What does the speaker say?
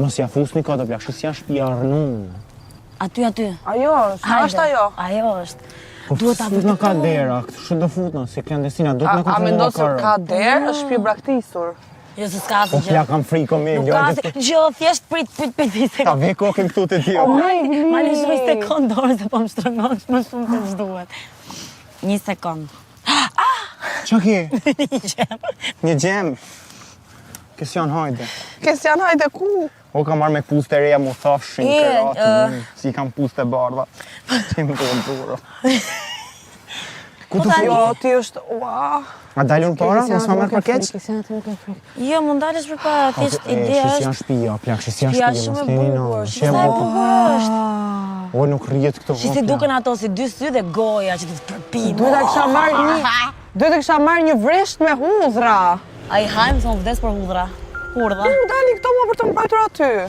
Mos ja fusni ka të plak, shës janë shtëpia Arnun. Aty. Ajo është, është ajo. Ajo është. Po Duhet ta fut në ka vërtetojmë. dera, këtë shumë do futna, si klandestina, do të në A kontrollu mendon nga se karë. ka derë, është shtëpi braktisur. Jo se s'ka Po asgjë. plak kam frikë me Nuk Ljo. ka asgjë. Gjë, thjesht prit Ta sekond. ve kokën këtu të tjo. Ma lëshoj sekond dorë se po më shtrëngon më shumë se ç'duhet. 1 sekond. Qa ke? Një gjem. Kësë janë hajde. Kes janë hajde ku? O ka marrë me pustë të reja, mu thafshin këratë, si kam pustë të bardha. Që më të duro. Ku të Jo, fjo? ti është, ua. A dalun para, mos ma merë për keq? Jo, mund dalësh përpara, thjesht ideja Shës është. janë shtëpia, plak, shës janë Ja shtëpia, shumë mos e keni bukur. në. Shisa e bukur është. O, nuk rrijet këto. Si duken ato si dy sy dhe goja që të përpin. Duhet ta kisha marrë një vresht me hudhra. Ai hajmë se unë vdes për hudhra. Hurdha. Nuk dali këto më për të mbajtur aty.